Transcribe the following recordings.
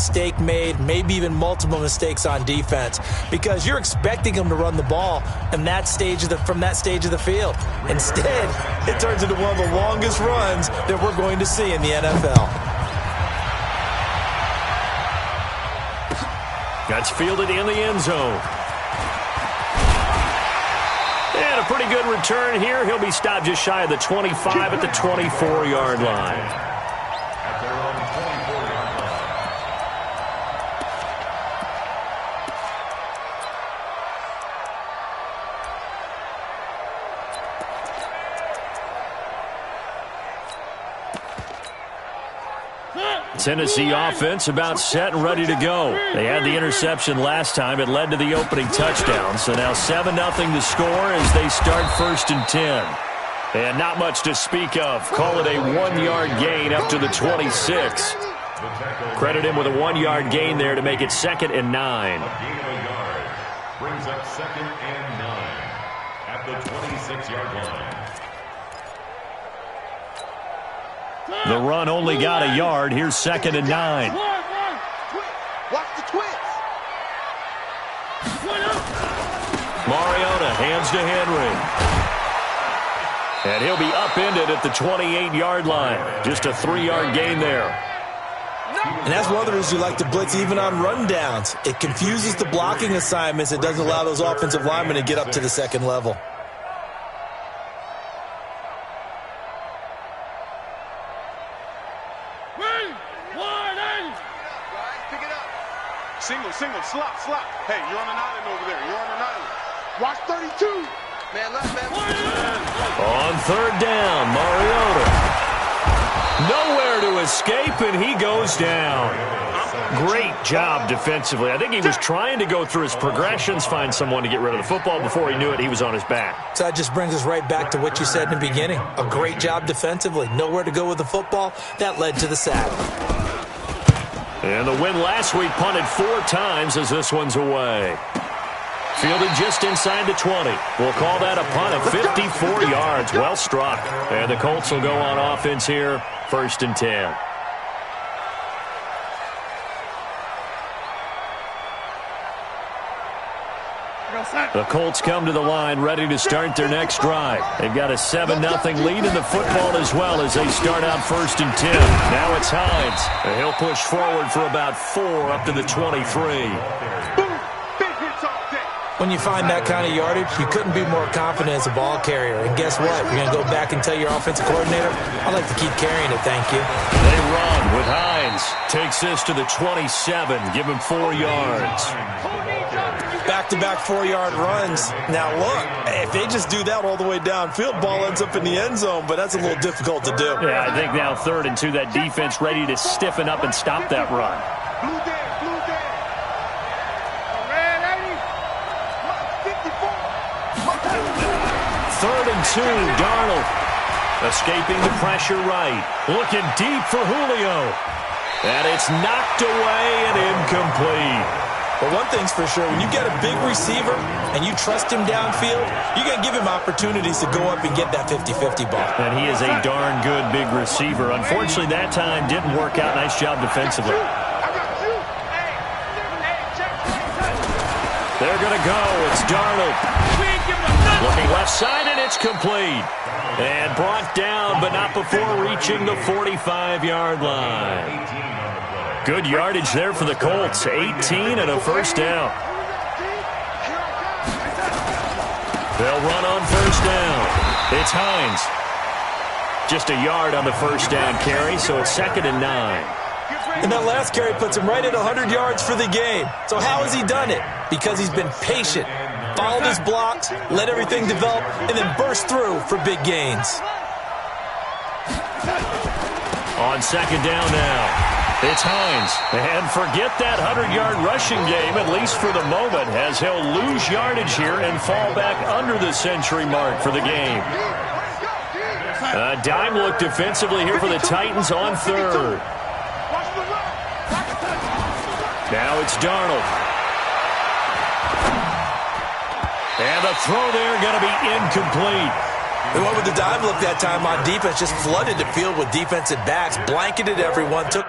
mistake made, maybe even multiple mistakes on defense, because you're expecting them to run the ball in that stage from that stage of the field. Instead, it turns into one of the longest runs that we're going to see in the NFL. That's fielded in the end zone. And a pretty good return here. He'll be stopped just shy of the 25 at the 24-yard line. Tennessee offense about set and ready to go. They had the interception last time. It led to the opening touchdown. So now 7-0 to score as they start 1st and 10. And not much to speak of. Call it a 1-yard gain up to the 26. Credit him with a 1-yard gain there to make it 2nd and 9. Brings up 2nd and 9 at the 26-yard line. The run only got a yard. Here's 2nd and 9. Watch the twist. Mariota hands to Henry. And he'll be upended at the 28-yard line. Just a 3-yard gain there. And that's one of the reasons you like to blitz even on rundowns. It confuses the blocking assignments. It doesn't allow those offensive linemen to get up to the second level. Single, slop. Hey, you're on an island over there. You're on an island. Watch 32. Man left, man. On 3rd down, Mariota. Nowhere to escape, and he goes down. Great job defensively. I think he was trying to go through his progressions, find someone to get rid of the football. Before he knew it, he was on his back. So that just brings us right back to what you said in the beginning. A great job defensively. Nowhere to go with the football. That led to the sack. And the win last week punted 4 times as this one's away. Fielded just inside the 20. We'll call that a punt of 54 yards. Well struck. And the Colts will go on offense here, 1st and 10. The Colts come to the line ready to start their next drive. They've got a 7-0 lead in the football as well as they start out 1st and 10. Now it's Hines. And he'll push forward for about 4 up to the 23. When you find that kind of yardage, you couldn't be more confident as a ball carrier. And guess what? You're going to go back and tell your offensive coordinator, I'd like to keep carrying it, thank you. They run with Hines. Takes this to the 27. Give him 4 yards. Back-to-back 4-yard runs. Now, look, if they just do that all the way downfield, ball ends up in the end zone, but that's a little difficult to do. Yeah, I think now 3rd and 2, that defense ready to stiffen up and stop that run. Blue down. 3rd and 2, Darnold. Escaping the pressure right. Looking deep for Julio. And it's knocked away and incomplete. But one thing's for sure, when you get a big receiver and you trust him downfield, you're going to give him opportunities to go up and get that 50-50 ball. And he is a darn good big receiver. Unfortunately, that time didn't work out. Nice job defensively. They're going to go. It's Darnold. Looking left side, and it's complete. And brought down, but not before reaching the 45-yard line. Good yardage there for the Colts. 18 and a 1st down. They'll run on 1st down. It's Hines. Just a yard on the 1st down carry, so it's 2nd and 9. And that last carry puts him right at 100 yards for the game. So how has he done it? Because he's been patient, followed his blocks, let everything develop, and then burst through for big gains. On 2nd down now. It's Hines. And forget that 100-yard rushing game, at least for the moment, as he'll lose yardage here and fall back under the century mark for the game. A dime look defensively here for the Titans on 3rd. Now it's Darnold. And the throw there going to be incomplete. They went with the dime look that time on defense, just flooded the field with defensive backs, blanketed everyone, took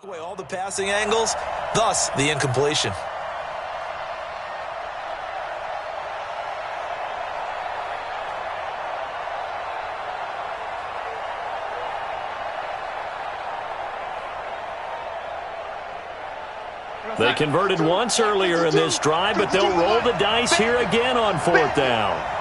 away all the passing angles, thus the incompletion. They converted once earlier in this drive, but they'll roll the dice here again on 4th down.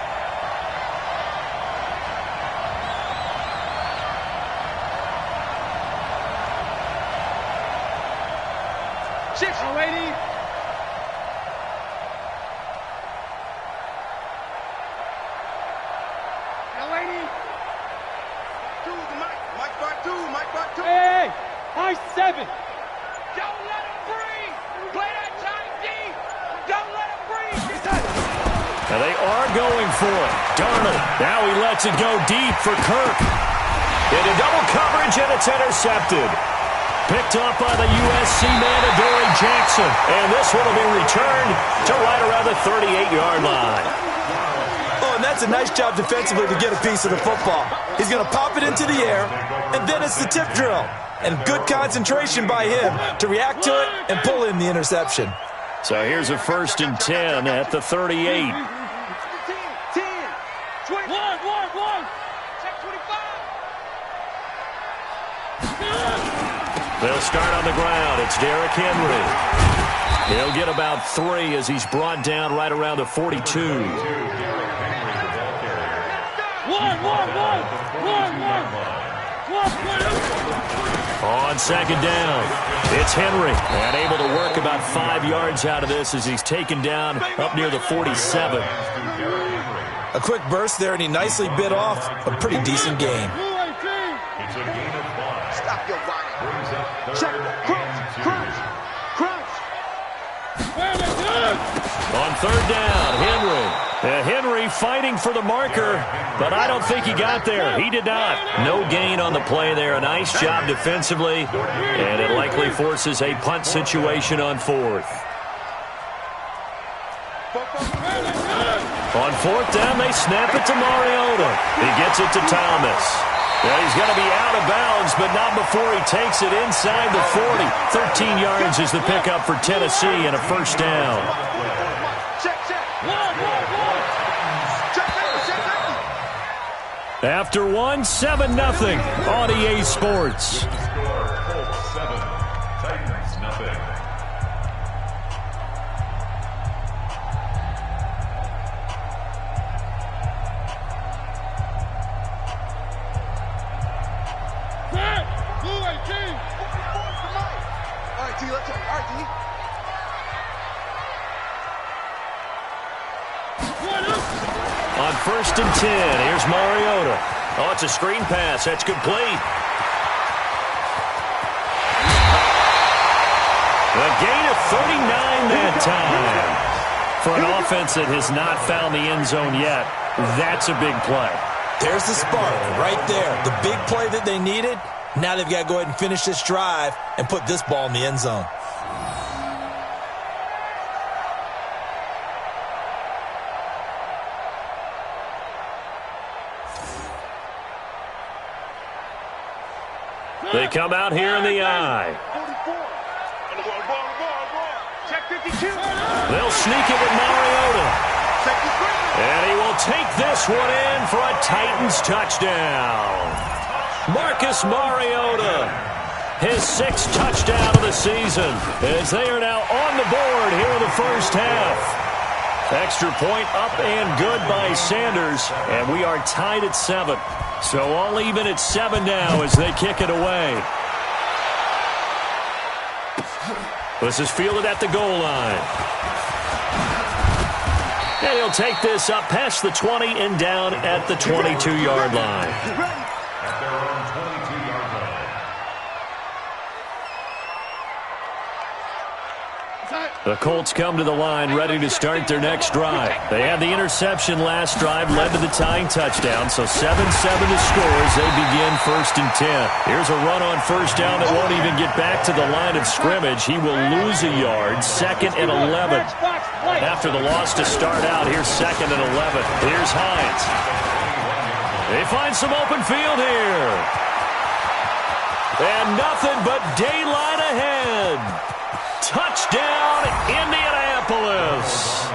Hey, high 7. Don't let him breathe. Play that tight deep. Don't let him breathe. Now they are going for it. Darnold, now he lets it go deep for Kirk. Into double coverage, and it's intercepted. Picked up by the USC man, Adoree Jackson. And this one will be returned to right around the 38-yard line. Oh, and that's a nice job defensively to get a piece of the football. He's going to pop it into the air, and then it's the tip drill. And good concentration by him to react to it and pull in the interception. So here's a 1st and 10 at the 38. 10, 20. 1. Check 25. They'll start on the ground. It's Derrick Henry. He'll get about 3 as he's brought down right around the 42. 1. On 2nd down, it's Henry. And able to work about 5 yards out of this as he's taken down up near the 47. A quick burst there, and he nicely bit off a pretty decent gain. It's a gain of 5. Stop your whining. Brings up Check. 3rd Crunch. On 3rd down, Henry. Henry fighting for the marker, but I don't think he got there. He did not. No gain on the play there. A nice job defensively, and it likely forces a punt situation on 4th. On 4th down, they snap it to Mariota. He gets it to Thomas. Well, he's going to be out of bounds, but not before he takes it inside the 40. 13 yards is the pickup for Tennessee and a 1st down. After 1, 7-0 on EA Sports. Score, Colts 7, Titans nothing. All right, D, let's go. All right, D. On 1st and 10, here's Mariota. Oh, it's a screen pass. That's complete. A gain of 39 that time. For an offense that has not found the end zone yet, that's a big play. There's the spark right there. The big play that they needed. Now they've got to go ahead and finish this drive and put this ball in the end zone. They come out here in the eye. 44. Check 52. They'll sneak it with Mariota. And he will take this one in for a Titans touchdown. Marcus Mariota, his 6th touchdown of the season, as they are now on the board here in the 1st half. Extra point up and good by Sanders, and we are tied at 7. So all even at 7 now as they kick it away. This is fielded at the goal line. And he'll take this up past the 20 and down at the 22-yard line. At their own 22-yard line. The Colts come to the line ready to start their next drive. They had the interception last drive, led to the tying touchdown, so 7-7 to score as they begin 1st and 10. Here's a run on 1st down that won't even get back to the line of scrimmage. He will lose a yard, 2nd and 11. After the loss to start out, here's 2nd and 11. Here's Hines. They find some open field here. And nothing but daylight ahead. Touchdown, Indianapolis.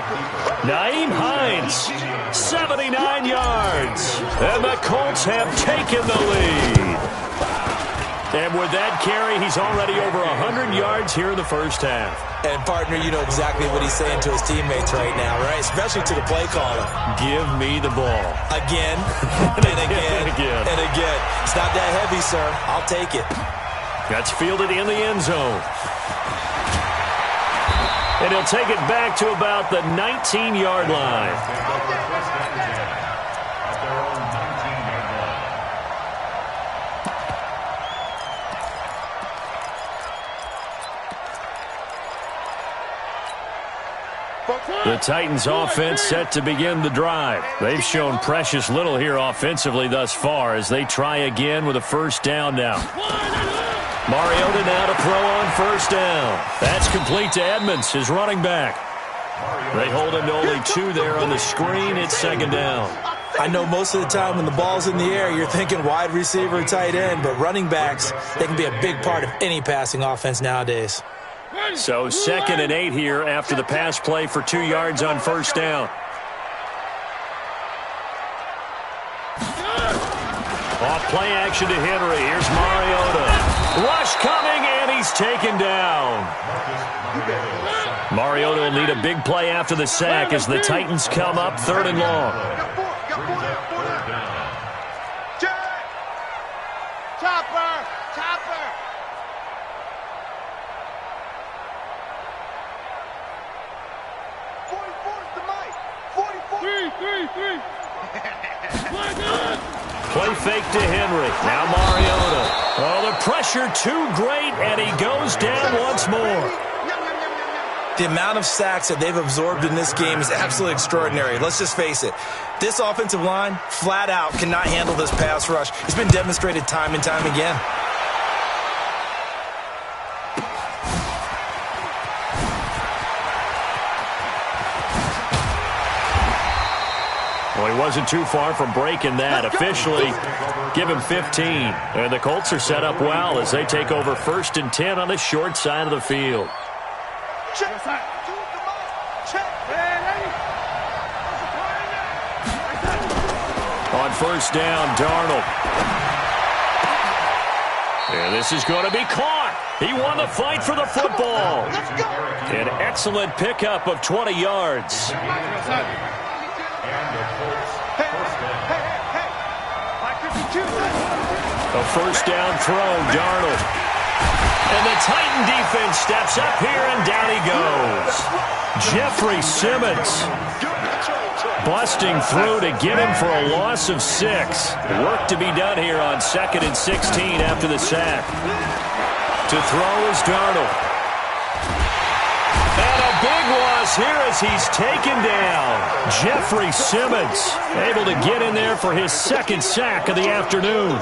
Naeem Hines, 79 yards. And the Colts have taken the lead. And with that carry, he's already over 100 yards here in the first half. And, partner, you know exactly what he's saying to his teammates right now, right? Especially to the play caller. Give me the ball. Again, and again, and again. It's not that heavy, sir. I'll take it. That's fielded in the end zone. And he'll take it back to about the 19-yard line. The Titans offense set to begin the drive. They've shown precious little here offensively thus far as they try again with a first down now. Mariota now to throw on first down. That's complete to Edmonds, his running back. They hold him to only 2 there on the screen. It's second down. I know most of the time when the ball's in the air, you're thinking wide receiver, tight end, but running backs, they can be a big part of any passing offense nowadays. So 2nd and 8 here after the pass play for 2 yards on first down. Off play action to Henry. Here's Mariota. Rush coming, and he's taken down. Mariota will need a big play after the sack as the Titans come up 3rd and long. Chopper! Play fake to Henry. Now Mariota. Oh, the pressure too great, and he goes down once more. The amount of sacks that they've absorbed in this game is absolutely extraordinary. Let's just face it. This offensive line, flat out, cannot handle this pass rush. It's been demonstrated time and time again. Well, he wasn't too far from breaking that. Officially, give him 15. And the Colts are set up well as they take over 1st and 10 on the short side of the field. On first down, Darnold. And this is going to be caught. He won the fight for the football. An excellent pickup of 20 yards. A first down throw, Darnold. And the Titan defense steps up here, and down he goes. Jeffrey Simmons busting through to get him for a loss of 6. Work to be done here on 2nd and 16 after the sack. To throw is Darnold. And a big loss here as he's taken down. Jeffrey Simmons able to get in there for his 2nd sack of the afternoon.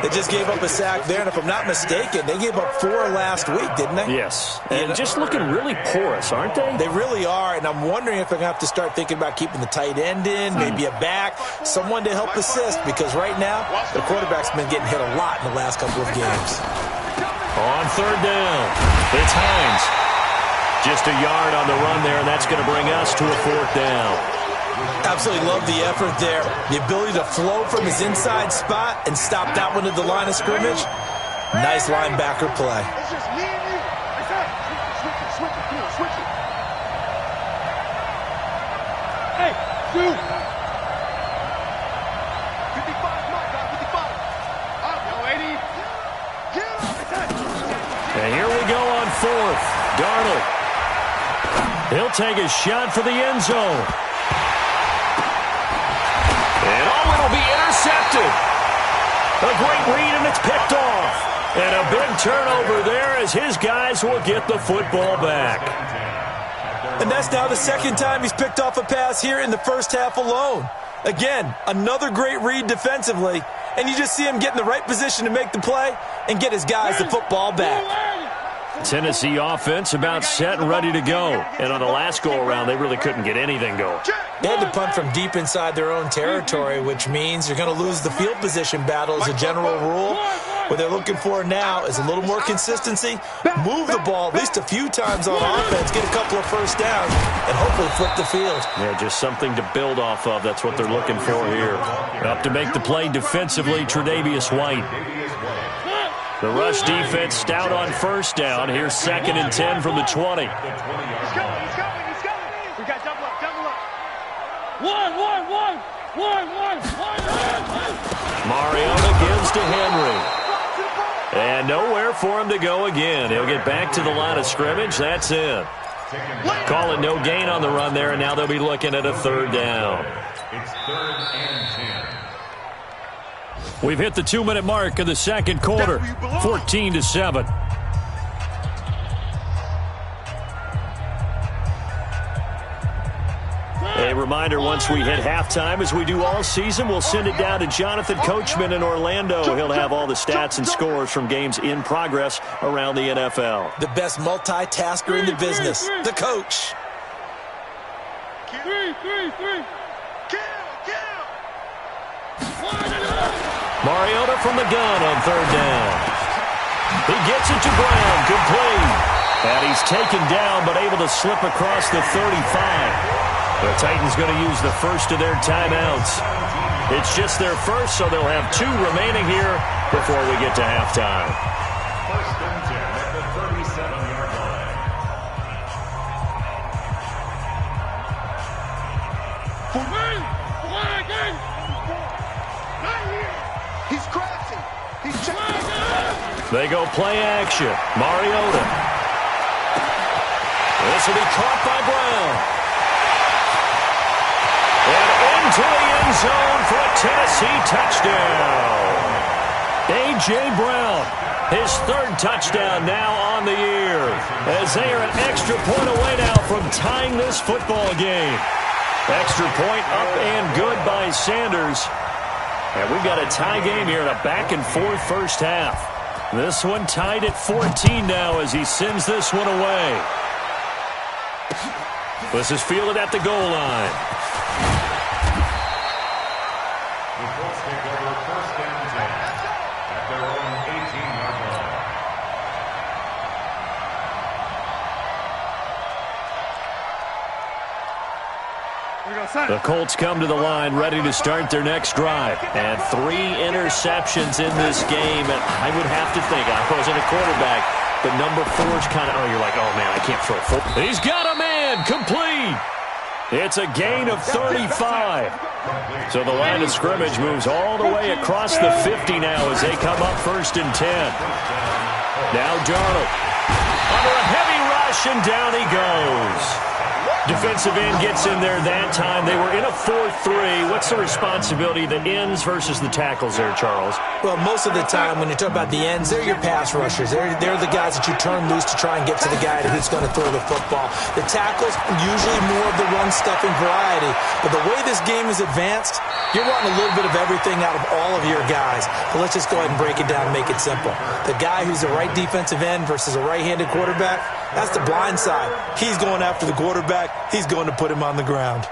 They just gave up a sack there, and if I'm not mistaken, they gave up 4 last week, didn't they? Yes, and just looking really porous, aren't they? They really are, and I'm wondering if they're going to have to start thinking about keeping the tight end in, maybe a back, someone to help assist, because right now, the quarterback's been getting hit a lot in the last couple of games. On 3rd down, it's Hines. Just a yard on the run there, and that's going to bring us to a 4th down. Absolutely love the effort there. The ability to flow from his inside spot and stop that one at the line of scrimmage. Nice linebacker play. It's just me and you. Switch it. Hey, dude. 55, Mike, 55. Yo, 80. And here we go on 4th. Darnold. He'll take a shot for the end zone. And it'll be intercepted. A great read, and it's picked off. And a big turnover there as his guys will get the football back. And that's now the 2nd time he's picked off a pass here in the first half alone. Again, another great read defensively. And you just see him get in the right position to make the play and get his guys the football back. Tennessee offense about set and ready to go. And on the last go-around, they really couldn't get anything going. They had to punt from deep inside their own territory, which means you're going to lose the field position battle as a general rule. What they're looking for now is a little more consistency, move the ball at least a few times on offense, get a couple of first downs, and hopefully flip the field. Yeah, just something to build off of. That's what they're looking for here. Up to make the play defensively, Tre'Davious White. The rush defense stout on first down. Here's 2nd and 10 from the 20. He's going. We got double up. One. Mariota gives to Henry. And nowhere for him to go again. He'll get back to the line of scrimmage. That's it. Call it no gain on the run there, and now they'll be looking at a 3rd down. It's 3rd and 10. We've hit the 2-minute mark of the second quarter, 14-7. A reminder, once we hit halftime, as we do all season, we'll send it down to Jonathan Coachman in Orlando. He'll have all the stats and scores from games in progress around the NFL. The best multitasker in the business, the coach. Mariota from the gun on 3rd down. He gets it to Brown, complete. And he's taken down, but able to slip across the 35. The Titans going to use the first of their timeouts. It's just their first, so they'll have 2 remaining here before we get to halftime. 1st and 10 at the 37-yard line. He's crafty. He's checking. They go play action. Mariota. This will be caught by Brown. And into the end zone for a Tennessee touchdown. A.J. Brown, his 3rd touchdown now on the year, as they are an extra point away now from tying this football game. Extra point up and good by Sanders. And we've got a tie game here in a back-and-forth first half. This one tied at 14 now as he sends this one away. This is fielded at the goal line. The Colts take over 1st and 10 at their own 18-yard line. The Colts come to the line ready to start their next drive. And 3 interceptions in this game. And I would have to think, I wasn't a quarterback, but number 4's kind of, you're like, oh, man, I can't throw 4. He's got a man, complete. It's a gain of 35. So the line of scrimmage moves all the way across the 50 now as they come up 1st and 10. Now Darnold under a heavy rush, and down he goes. Defensive end gets in there that time. They were in a 4-3. What's the responsibility, the ends versus the tackles there, Charles? Well, most of the time when you talk about the ends, they're your pass rushers. They're the guys that you turn loose to try and get to the guy who's going to throw the football. The tackles, usually more of the run-stuffing variety. But the way this game is advanced, you're wanting a little bit of everything out of all of your guys. But let's just go ahead and break it down and make it simple. The guy who's the right defensive end versus a right-handed quarterback, that's the blind side. He's going after the quarterback. He's going to put him on the ground.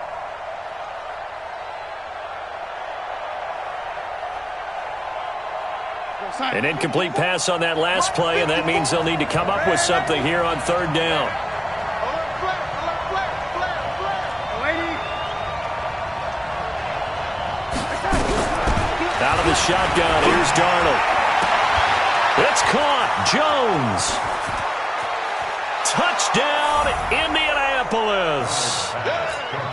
An incomplete pass on that last play, and that means they'll need to come up with something here on 3rd down. Out of the shotgun, here's Darnold. It's caught. Jones. Touchdown, Indianapolis.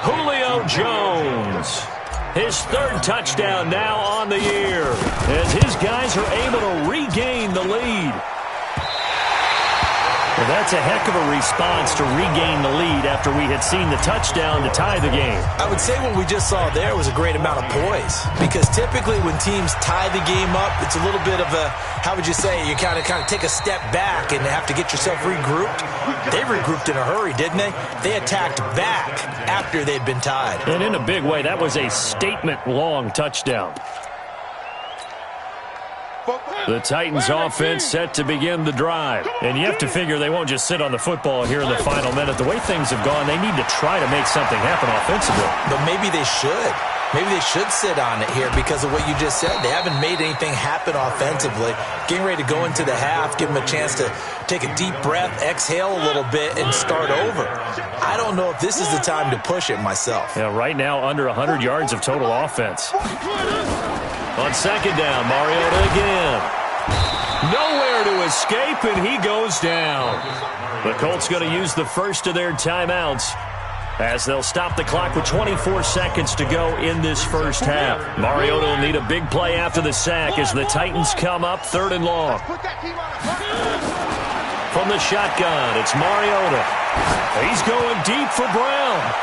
Julio Jones. His 3rd touchdown now on the year as his guys are able to regain the lead. Well, that's a heck of a response to regain the lead after we had seen the touchdown to tie the game. I would say what we just saw there was a great amount of poise, because typically when teams tie the game up, it's a little bit of a, how would you say, you kind of take a step back and have to get yourself regrouped. They regrouped in a hurry, didn't they? They attacked back after they'd been tied. And in a big way, that was a statement-long touchdown. The Titans offense set to begin the drive. And you have to figure they won't just sit on the football here in the final minute. The way things have gone, they need to try to make something happen offensively. But maybe they should. Maybe they should sit on it here because of what you just said. They haven't made anything happen offensively. Getting ready to go into the half, give them a chance to take a deep breath, exhale a little bit, and start over. I don't know if this is the time to push it myself. Yeah, right now under 100 yards of total offense. On second down, Mariota again. Nowhere to escape, and he goes down. The Colts going to use the first of their timeouts as they'll stop the clock with 24 seconds to go in this first half. Mariota will need a big play after the sack as the Titans come up 3rd and long. From the shotgun, it's Mariota. He's going deep for Brown.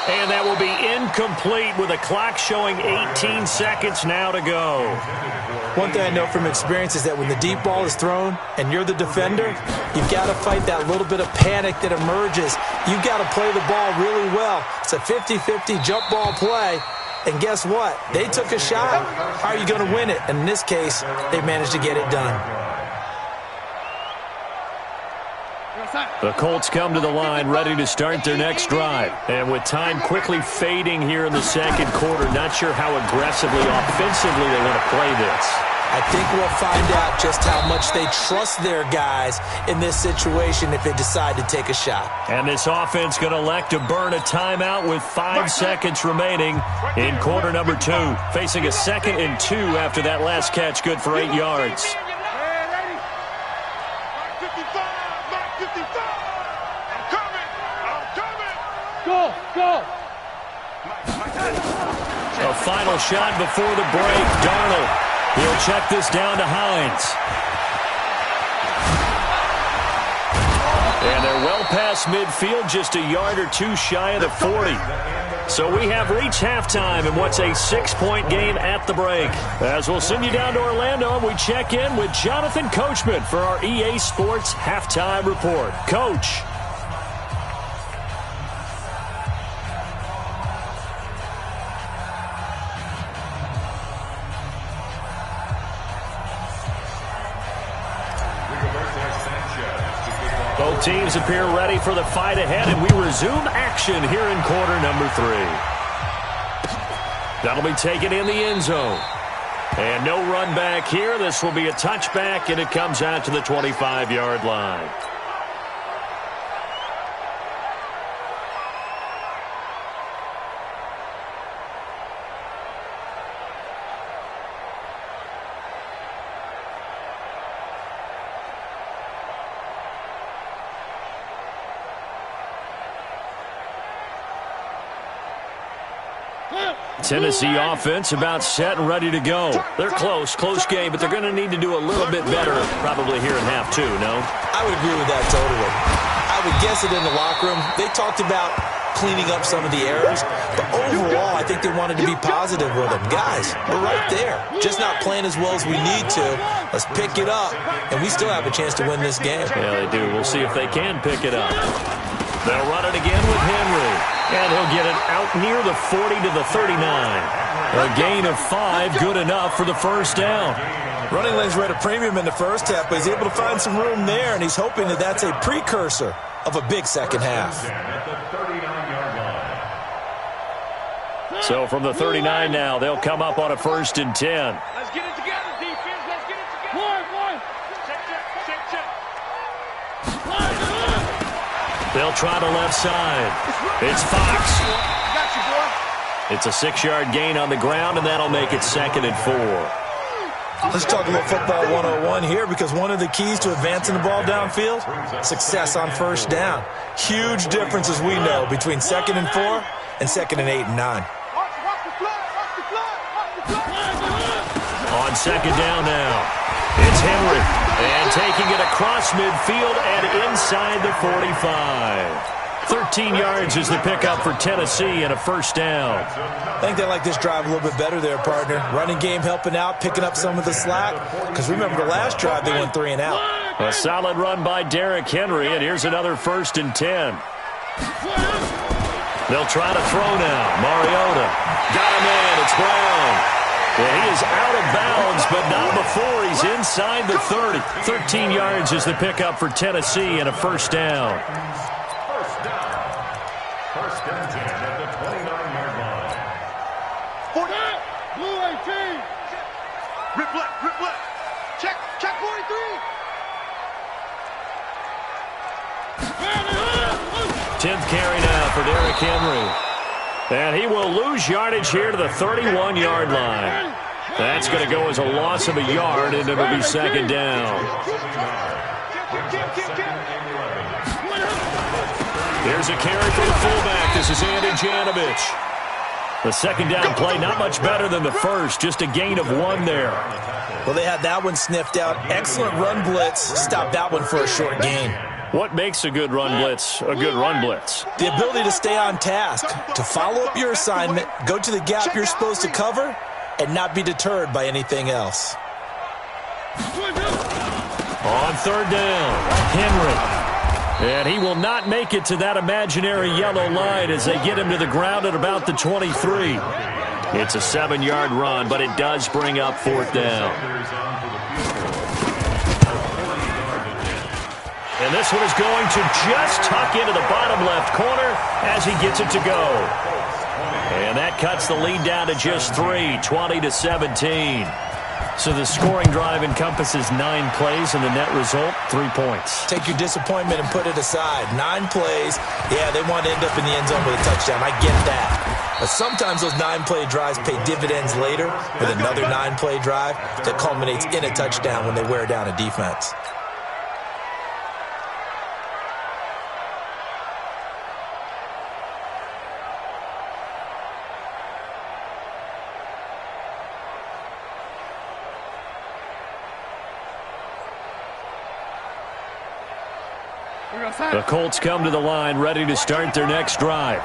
And that will be incomplete with a clock showing 18 seconds now to go. One thing I know from experience is that when the deep ball is thrown and you're the defender, you've got to fight that little bit of panic that emerges. You've got to play the ball really well. It's a 50-50 jump ball play. And guess what? They took a shot. How are you going to win it? And in this case, they managed to get it done. The Colts come to the line ready to start their next drive. And with time quickly fading here in the second quarter, not sure how aggressively, offensively they want to play this. I think we'll find out just how much they trust their guys in this situation if they decide to take a shot. And this offense going to elect to burn a timeout with 5 seconds remaining in quarter number 2. Facing a 2nd and 2 after that last catch, good for 8 yards. Go! A final shot before the break. Darnold. He'll check this down to Hines. And they're well past midfield, just a yard or two shy of the 40. So we have reached halftime in what's a 6-point game at the break. As we'll send you down to Orlando, and we check in with Jonathan Coachman for our EA Sports Halftime Report. Coach. Both teams appear ready for the fight ahead, and we resume action here in quarter number 3. That'll be taken in the end zone. And no run back here. This will be a touchback, and it comes out to the 25-yard line. Tennessee offense about set and ready to go. They're close game, but they're going to need to do a little bit better probably here in half 2, no? I would agree with that totally. I would guess it in the locker room. They talked about cleaning up some of the errors, but overall, I think they wanted to be positive with them. Guys, we're right there. Just not playing as well as we need to. Let's pick it up, and we still have a chance to win this game. Yeah, they do. We'll see if they can pick it up. They'll run it again with Henry. And he'll get it out near the 40 to the 39. A gain of 5, good enough for the first down. Running lanes were at a premium in the first half, but he's able to find some room there, and he's hoping that that's a precursor of a big second half. So from the 39 now, they'll come up on a 1st and 10. Let's get it together, defense. Let's get it together. One. Check. They'll try the left side. It's Fox. It's a 6-yard gain on the ground, and that'll make it 2nd and 4. Let's talk about football 101 here, because one of the keys to advancing the ball downfield, success on first down. Huge difference, as we know, between 2nd and 4 and 2nd and 8 and 9. On 2nd down now. It's Henry, and taking it across midfield and inside the 45. 13 yards is the pickup for Tennessee and a 1st down. I think they like this drive a little bit better there, partner. Running game helping out, picking up some of the slack. Because remember, the last drive, they went 3 and out. A solid run by Derrick Henry, and here's another 1st and 10. They'll try to throw now. Mariota. Got him in. It's Brown. And he is out of bounds, but not before he's inside the 30. 13 yards is the pickup for Tennessee and a 1st down. First and 10 at the 29-yard line. 10th carry now for Derrick Henry. And he will lose yardage here to the 31-yard line. That's going to go as a loss of a yard, and it'll be second down. Here's a carry for the fullback. This is Andy Janovich. The second down play, not much better than the first, just a gain of 1 there. Well, they had that one sniffed out. Excellent run blitz. Stopped that one for a short gain. What makes a good run blitz a good run blitz? The ability to stay on task, to follow up your assignment, go to the gap you're supposed to cover, and not be deterred by anything else. On third down, Henry. And he will not make it to that imaginary yellow line as they get him to the ground at about the 23. It's a 7-yard run, but it does bring up fourth down. And this one is going to just tuck into the bottom left corner as he gets it to go. And that cuts the lead down to just 3, 20-17. So the scoring drive encompasses 9 plays, and the net result, 3 points. Take your disappointment and put it aside. 9 plays. Yeah, they want to end up in the end zone with a touchdown. I get that. But sometimes those 9-play drives pay dividends later with another 9-play drive that culminates in a touchdown when they wear down a defense. The Colts come to the line, ready to start their next drive.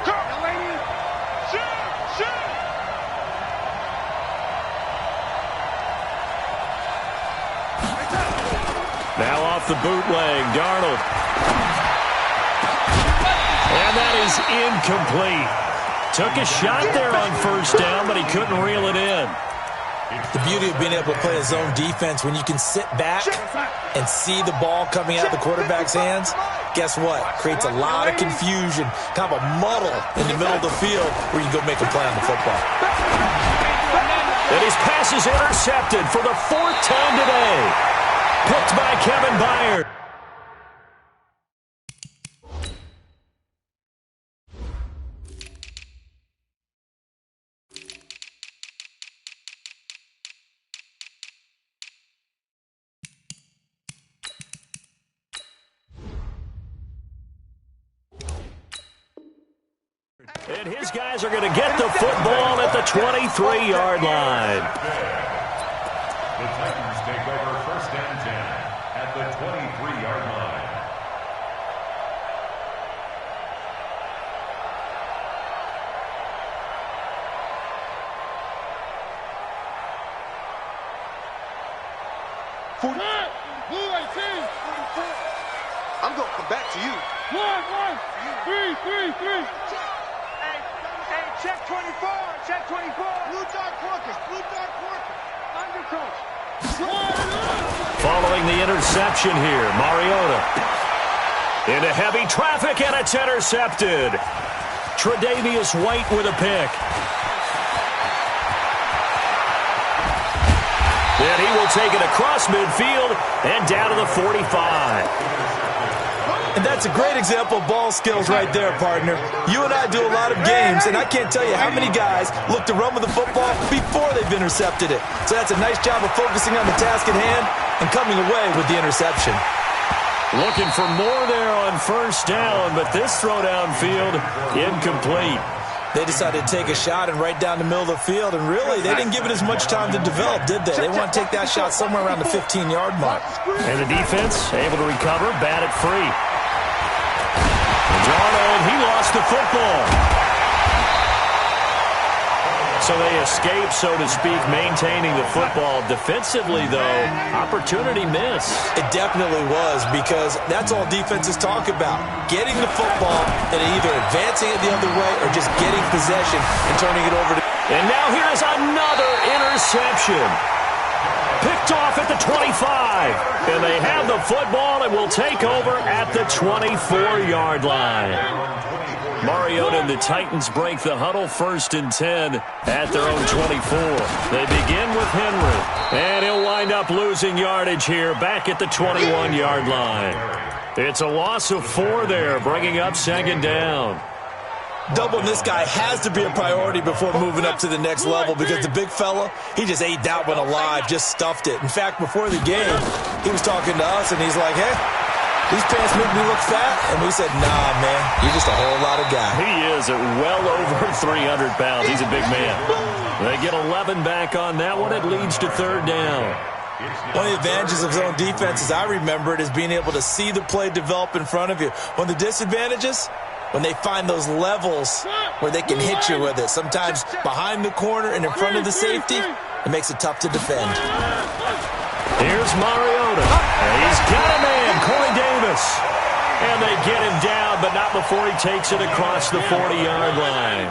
Now off the bootleg, Darnold. And that is incomplete. Took a shot there on first down, but he couldn't reel it in. The beauty of being able to play a zone defense, when you can sit back and see the ball coming out of the quarterback's hands, guess what? Creates a lot of confusion, kind of a muddle in the middle of the field where you go make a play on the football. And his pass is intercepted for the 4th time today. Picked by Kevin Byard. And his guys are going to get the football at the 23-yard line. The Titans take over 1st and 10 at the 23-yard line. I'm going to come back to you. 1, 3. Hey, check 24, check 24. Blue dot Quarkus. Under coach. Following the interception here, Mariota. Into heavy traffic, and it's intercepted. Tre'Davious White with a pick. And he will take it across midfield and down to the 45. And that's a great example of ball skills right there, partner. You and I do a lot of games, and I can't tell you how many guys look to run with the football before they've intercepted it. So that's a nice job of focusing on the task at hand and coming away with the interception. Looking for more there on first down, but this throw downfield incomplete. They decided to take a shot and right down the middle of the field, and really, they didn't give it as much time to develop, did they? They want to take that shot somewhere around the 15-yard mark. And the defense able to recover, bat it free. Darnold, he lost the football. So they escape, so to speak, maintaining the football. Defensively, though, opportunity miss. It definitely was, because that's all defenses talk about. Getting the football and either advancing it the other way or just getting possession and turning it over to... And now here is another interception. Picked off at the 25. And they have the football and will take over at the 24-yard line. Mariota and the Titans break the huddle 1st and 10 at their own 24. They begin with Henry. And he'll wind up losing yardage here back at the 21-yard line. It's a loss of 4 there, bringing up second down. Doubling this guy has to be a priority before moving up to the next level because the big fella, he just ate that one alive, just stuffed it. In fact, before the game, he was talking to us, and he's like, hey, these pants make me look fat. And we said, nah, man, you're just a whole lot of guy. He is at well over 300 pounds. He's a big man. They get 11 back on that one. It leads to third down. One of the advantages of zone defense, as I remember it, is being able to see the play develop in front of you. One of the disadvantages, when they find those levels where they can hit you with it, sometimes behind the corner and in front of the safety, it makes it tough to defend. Here's Mariota. He's got a man, Corey Davis. And they get him down, but not before he takes it across the 40-yard line.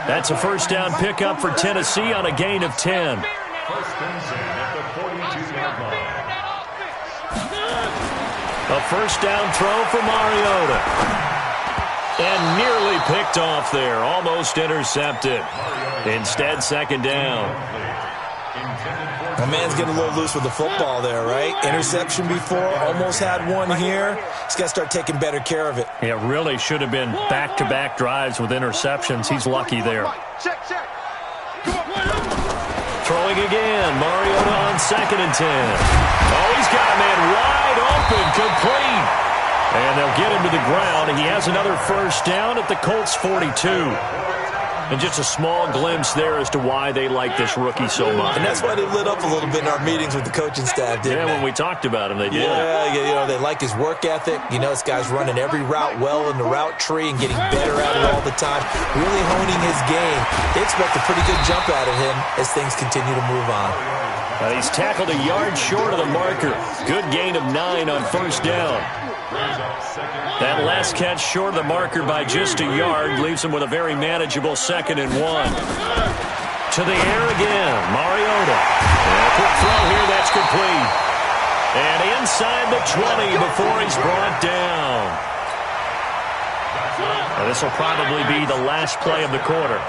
That's a first down pickup for Tennessee on a gain of 10. First and 10 at the 42-yard line. A first down throw for Mariota. And nearly picked off there. Almost intercepted. Instead, second down. My man's getting a little loose with the football there, right? Interception before, almost had one here. He's got to start taking better care of it. It really should have been back-to-back drives with interceptions. He's lucky there. Throwing again. Mariota on second and 10. Oh, he's got a man wide open, complete. And they'll get him to the ground. He has another first down at the Colts 42. And just a small glimpse there as to why they like this rookie so much. And that's why they lit up a little bit in our meetings with the coaching staff, didn't they? When we talked about him, they did. Yeah, you know, they like his work ethic. You know, this guy's running every route well in the route tree and getting better at it all the time, really honing his game. They expect a pretty good jump out of him as things continue to move on. He's tackled a yard short of the marker. Good gain of 9 on first down. That last catch short of the marker by just a yard leaves him with a very manageable second and 1. To the air again, Mariota. And a quick throw here, that's complete. And inside the 20 before he's brought down. And this will probably be the last play of the quarter.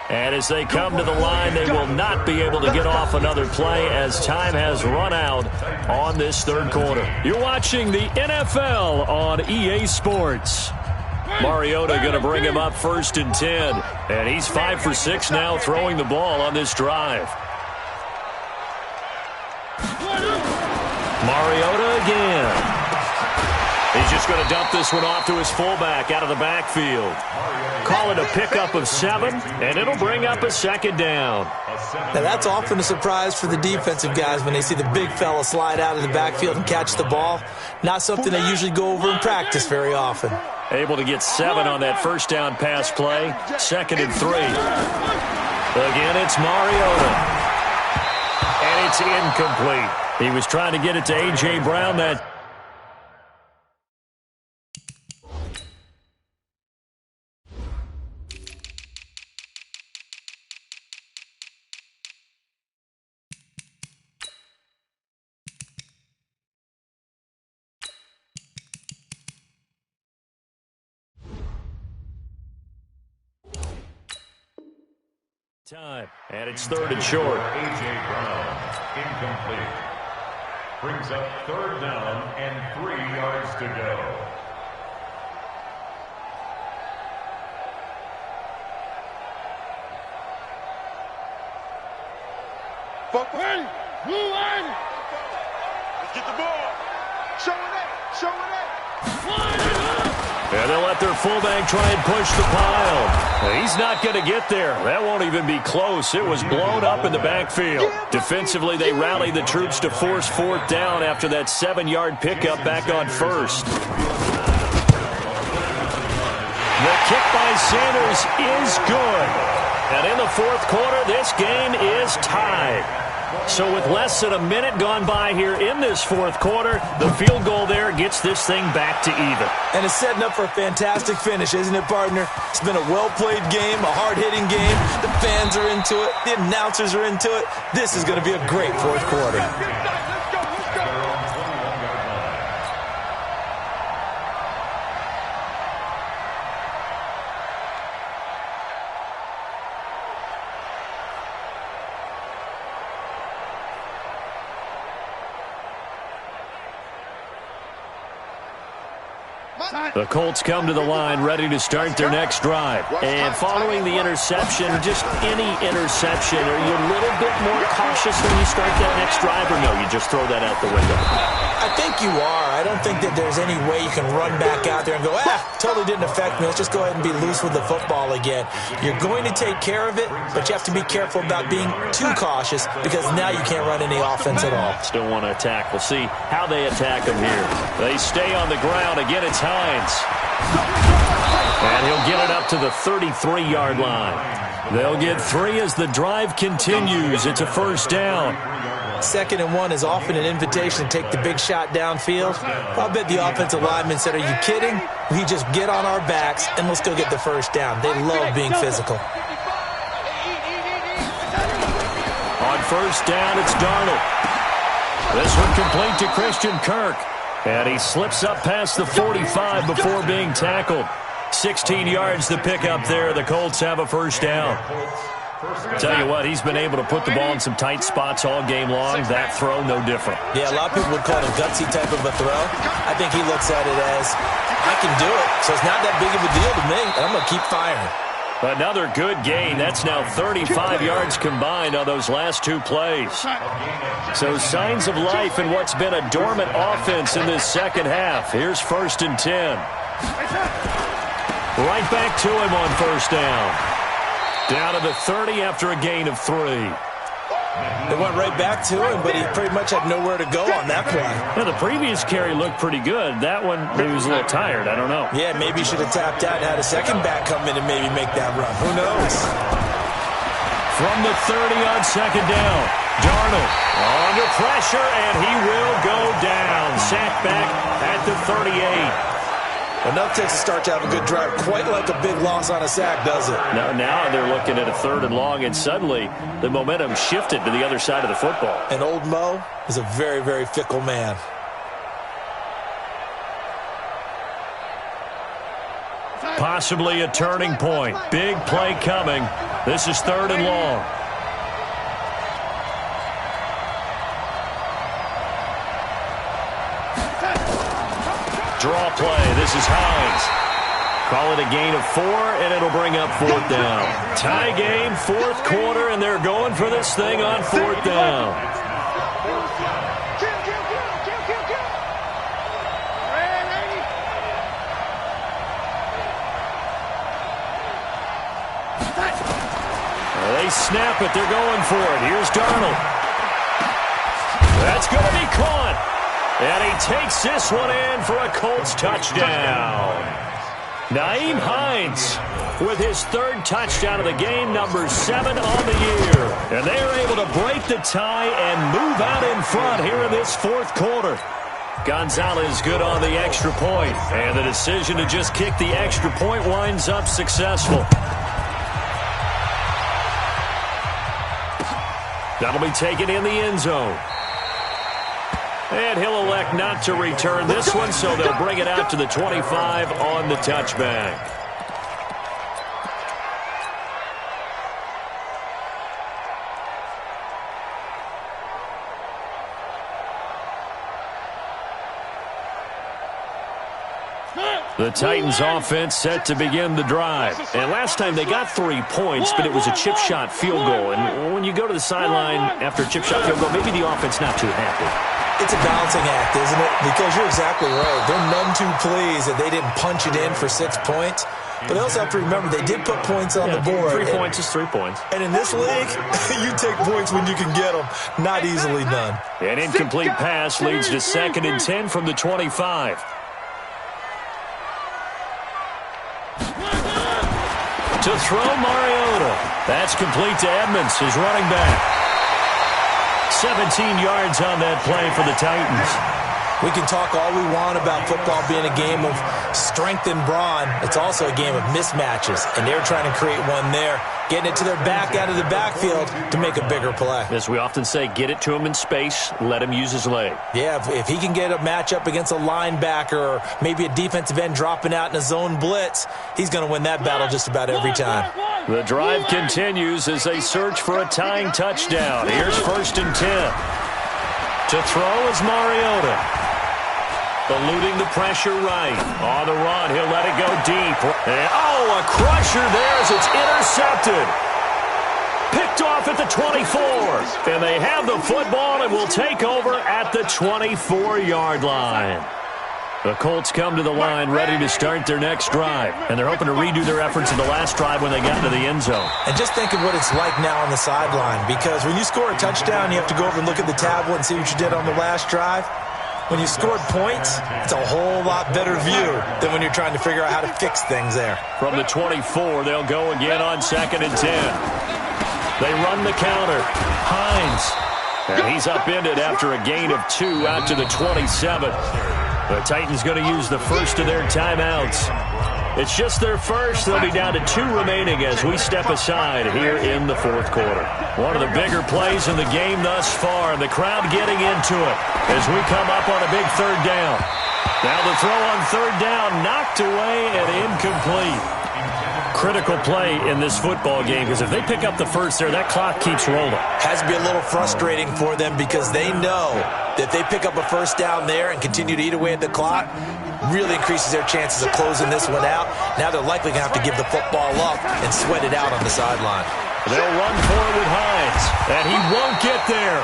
And as they come to the line, they will not be able to get off another play as time has run out on this third quarter. You're watching the NFL on EA Sports. Mariota going to bring him up first and 10. And he's 5 for 6 now throwing the ball on this drive. Mariota again. He's just going to dump this one off to his fullback out of the backfield. Call it a pickup of 7, and it'll bring up a second down. Now, that's often a surprise for the defensive guys when they see the big fella slide out of the backfield and catch the ball. Not something they usually go over in practice very often. Able to get 7 on that first down pass play. Second and 3. Again, it's Mariota. And it's incomplete. He was trying to get it to A.J. Brown that time. And it's third and short. A.J. Brown, incomplete. Brings up third down and 3 yards to go. Ready, blue line. Let's get the ball. Show it up. Show it up. And they'll let their fullback try and push the pile. He's not going to get there. That won't even be close. It was blown up in the backfield. Defensively, they rallied the troops to force fourth down after that 7-yard pickup back on first. The kick by Sanders is good. And in the fourth quarter, this game is tied. So with less than a minute gone by here in this fourth quarter, the field goal there gets this thing back to even. And it's setting up for a fantastic finish, isn't it, partner? It's been a well-played game, a hard-hitting game. The fans are into it. The announcers are into it. This is going to be a great fourth quarter. The Colts come to the line ready to start their next drive. And following the interception, just any interception, are you a little bit more cautious when you start that next drive, or no, you just throw that out the window? I think you are. I don't think that there's any way you can run back out there and go, totally didn't affect me. Let's just go ahead and be loose with the football again. You're going to take care of it, but you have to be careful about being too cautious because now you can't run any offense at all. Still want to attack. We'll see how they attack him here. They stay on the ground. Again, it's Hines. And he'll get it up to the 33-yard line. They'll get 3 as the drive continues. It's a first down. 2nd and 1 is often an invitation to take the big shot downfield. I'll bet the offensive lineman said, are you kidding? We just get on our backs and let's go get the first down. They love being physical. On first down, it's Darnold. This one complete to Christian Kirk. And he slips up past the 45 before being tackled. 16 yards to pick up there. The Colts have a first down. Tell you what, he's been able to put the ball in some tight spots all game long. That throw, no different. Yeah, a lot of people would call it a gutsy type of a throw. I think he looks at it as, I can do it, so it's not that big of a deal to me, and I'm going to keep firing. Another good gain. That's now 35 yards combined on those last 2 plays. So signs of life in what's been a dormant offense in this second half. Here's 1st and 10. Right back to him on first down. Down to the 30 after a gain of 3. They went right back to him, but he pretty much had nowhere to go on that play. Now, the previous carry looked pretty good. That one, maybe he was a little tired. I don't know. Yeah, maybe he should have tapped out and had a second back come in and maybe make that run. Who knows? From the 30 on second down, Darnold under pressure, and he will go down. Sacked back at the 38. Enough to start to have a good drive. Quite like a big loss on a sack, does it? Now they're looking at a 3rd and long, and suddenly the momentum shifted to the other side of the football. And old Mo is a very, very fickle man. Possibly a turning point. Big play coming. This is 3rd and long. Draw play. This is Hines. Call it a gain of 4, and it'll bring up 4th down. Tie game, 4th quarter, and they're going for this thing on 4th down. They snap it. They're going for it. Here's Darnold. That's going to be caught. And he takes this one in for a Colts touchdown. Nyheim Hines with his 3rd touchdown of the game, number 7 on the year. And they are able to break the tie and move out in front here in this 4th quarter. Gonzalez good on the extra point. And the decision to just kick the extra point winds up successful. That'll be taken in the end zone. And he'll elect not to return this one, so they'll bring it out to the 25 on the touchback. The Titans offense set to begin the drive. And last time they got 3 points, but it was a chip shot field goal. And when you go to the sideline after a chip shot field goal, maybe the offense not too happy. It's a balancing act, isn't it? Because you're exactly right. They're none too pleased that they didn't punch it in for 6 points. But they also have to remember they did put points on the board. 3 points is 3 points. And in this league, you take points when you can get them. Not easily done. An incomplete pass leads to 2nd and 10 from the 25. To throw Mariota. That's complete to Edmonds, his running back. 17 yards on that play for the Titans. We can talk all we want about football being a game of strength and brawn. It's also a game of mismatches, and they're trying to create one there, getting it to their back out of the backfield to make a bigger play. As we often say, get it to him in space, let him use his leg. Yeah, if he can get a matchup against a linebacker or maybe a defensive end dropping out in a zone blitz, he's going to win that battle just about every time. The drive continues as they search for a tying touchdown. Here's 1st and 10. To throw is Mariota. Eluding the pressure right. On the run, he'll let it go deep. And, a crusher there as it's intercepted. Picked off at the 24. And they have the football and will take over at the 24-yard line. The Colts come to the line ready to start their next drive. And they're hoping to redo their efforts in the last drive when they got into the end zone. And just think of what it's like now on the sideline. Because when you score a touchdown, you have to go over and look at the tablet and see what you did on the last drive. When you scored points, it's a whole lot better view than when you're trying to figure out how to fix things there. From the 24, they'll go again on 2nd and 10. They run the counter. Hines. And he's upended after a gain of 2 out to the 27. The Titans going to use the first of their timeouts. It's just their first. They'll be down to 2 remaining as we step aside here in the 4th quarter. One of the bigger plays in the game thus far. The crowd getting into it as we come up on a big 3rd down. Now the throw on 3rd down, knocked away and incomplete. Critical play in this football game because if they pick up the first there, that clock keeps rolling. Has to be a little frustrating for them because they know that if they pick up a first down there and continue to eat away at the clock, really increases their chances of closing this one out. Now they're likely going to have to give the football up and sweat it out on the sideline. They'll run for it with Hines, and he won't get there.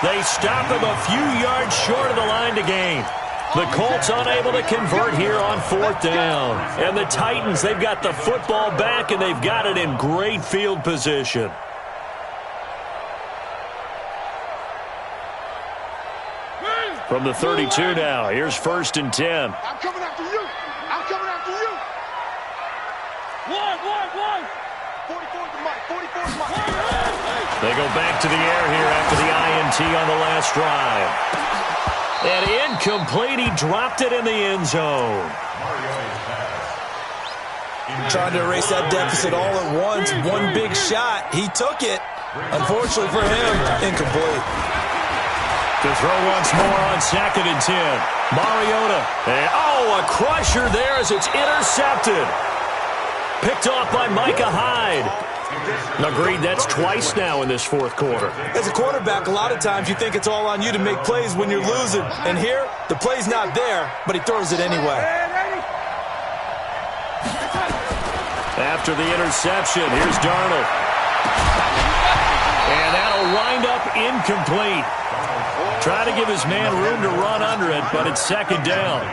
They stop him a few yards short of the line to gain. The Colts unable to convert here on 4th down. And the Titans, they've got the football back, and they've got it in great field position. From the 32 now, here's 1st and 10. I'm coming after you. I'm coming after you. One. 44 to Mike. 44 to Mike. They go back to the air here after the INT on the last drive. And incomplete. He dropped it in the end zone. Trying to erase that deficit all at once. One big shot. He took it. Unfortunately for him, incomplete. To throw once more on 2nd and 10. Mariota. And, a crusher there as it's intercepted. Picked off by Micah Hyde. Agreed, that's twice now in this 4th quarter. As a quarterback, a lot of times you think it's all on you to make plays when you're losing. And here, the play's not there, but he throws it anyway. After the interception, here's Darnold. And that'll wind up incomplete. Trying to give his man room to run under it, but it's 2nd down.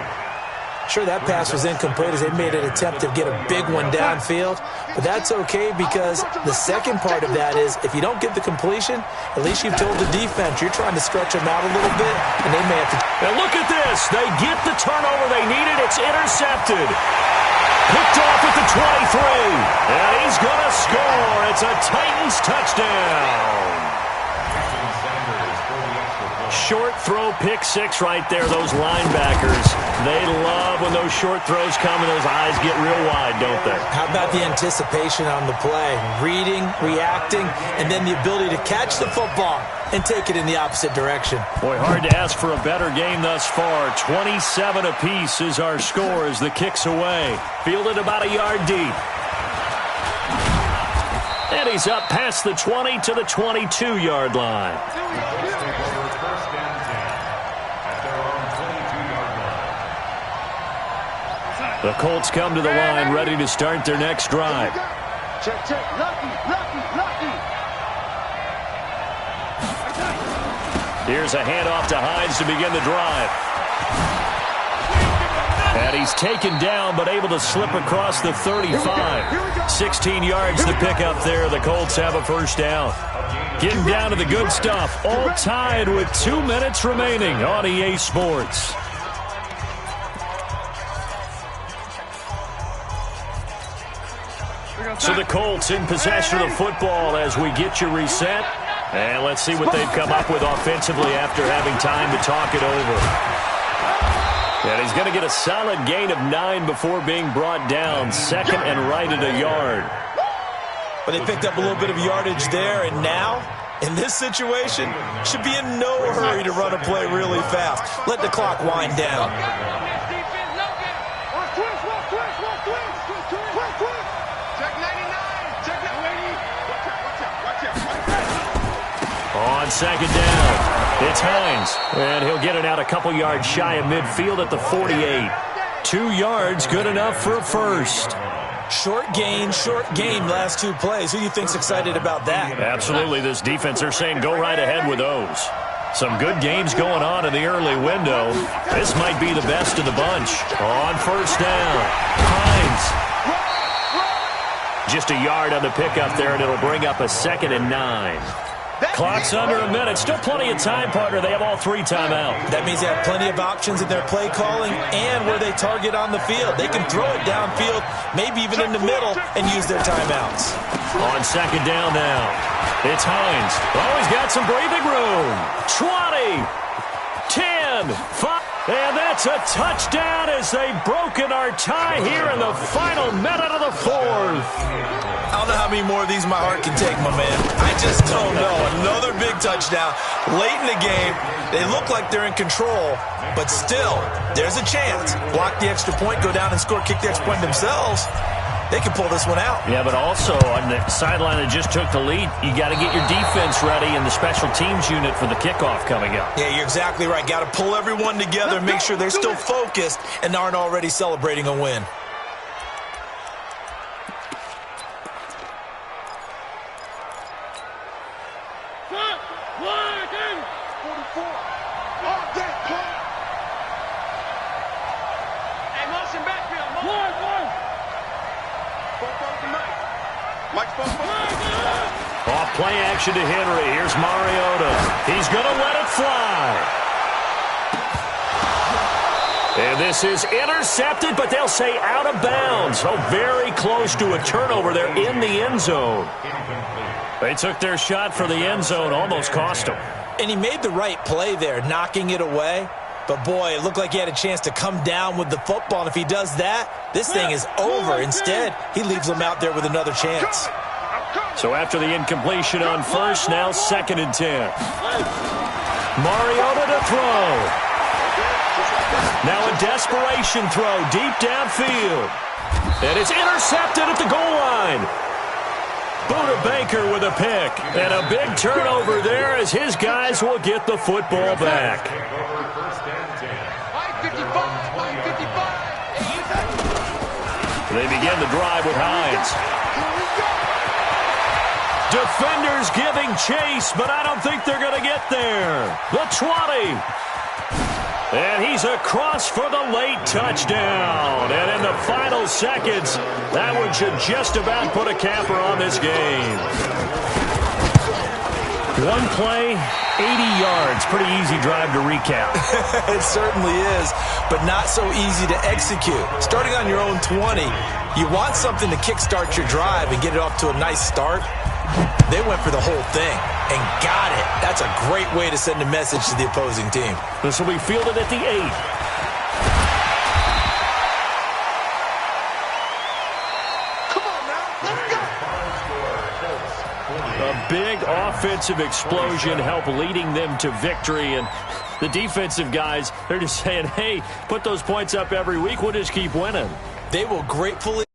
Sure, that pass was incomplete as they made an attempt to get a big one downfield, but that's okay because the second part of that is if you don't get the completion, at least you've told the defense you're trying to stretch them out a little bit, and they may have to. And look at this. They get the turnover they needed. It's intercepted. Picked off at the 23. And he's going to score. It's a Titans touchdown. Short throw, pick 6 right there. Those linebackers, they love when those short throws come and those eyes get real wide, don't they? How about the anticipation on the play? Reading, reacting, and then the ability to catch the football and take it in the opposite direction. Boy, hard to ask for a better game thus far. 27 apiece is our score as the kick's away. Fielded about a yard deep. And he's up past the 20 to the 22-yard line. The Colts come to the line ready to start their next drive. Check. Lucky. Here's a handoff to Hines to begin the drive. And he's taken down but able to slip across the 35. 16 yards to pick up there. The Colts have a 1st down. Getting down to the good stuff. All tied with 2 minutes remaining on EA Sports. So the Colts in possession of the football as we get you reset. And let's see what they've come up with offensively after having time to talk it over. And he's going to get a solid gain of 9 before being brought down. 2nd and right at a yard. But they picked up a little bit of yardage there, and now, in this situation, should be in no hurry to run a play really fast. Let the clock wind down. Check 99. Check 99. On On second down, it's Hines. And he'll get it out a couple yards shy of midfield at the 48. 2 yards, good enough for a first. Short gain last 2 plays. Who do you think's excited about that? Absolutely. This defense, they're saying go right ahead with those. Some good games going on in the early window. This might be the best of the bunch. On first down, Hines. Just a yard on the pickup there, and it'll bring up a 2nd and 9. Clock's under a minute. Still plenty of time, partner. They have all 3 timeouts. That means they have plenty of options in their play calling and where they target on the field. They can throw it downfield, maybe even in the middle, and use their timeouts. On second down now, it's Hines. Oh, he's got some breathing room. 20, 10, 5. And that's a touchdown as they've broken our tie here in the final minute of the 4th. I don't know how many more of these my heart can take, my man. I just don't know. Another big touchdown late in the game. They look like they're in control, but still, there's a chance. Block the extra point, go down and score, kick the extra point themselves. They can pull this one out. Yeah, but also on the sideline that just took the lead, you got to get your defense ready and the special teams unit for the kickoff coming up. Yeah, you're exactly right. Got to pull everyone together and make sure they're still focused and aren't already celebrating a win. Off play action to Henry. Here's Mariota. He's going to let it fly. And this is intercepted, but they'll say out of bounds. So very close to a turnover there in the end zone. They took their shot for the end zone, almost cost them. And he made the right play there, knocking it away. But, boy, it looked like he had a chance to come down with the football. And if he does that, this thing is over. Instead, he leaves them out there with another chance. So after the incompletion on first, now 2nd and 10. Mariota to throw. Now a desperation throw deep downfield. And it's intercepted at the goal line. Buda Baker with a pick. And a big turnover there as his guys will get the football back. They begin the drive with Hines. Defenders giving chase, but I don't think they're going to get there. The 20. And he's across for the late touchdown. And in the final seconds, that one should just about put a capper on this game. One play, 80 yards. Pretty easy drive to recap. It certainly is, but not so easy to execute. Starting on your own 20, you want something to kickstart your drive and get it off to a nice start. They went for the whole thing and got it. That's a great way to send a message to the opposing team. This will be fielded at the 8. Come on now, let's go. A big offensive explosion helped leading them to victory. And the defensive guys, they're just saying, hey, put those points up every week. We'll just keep winning. They will gratefully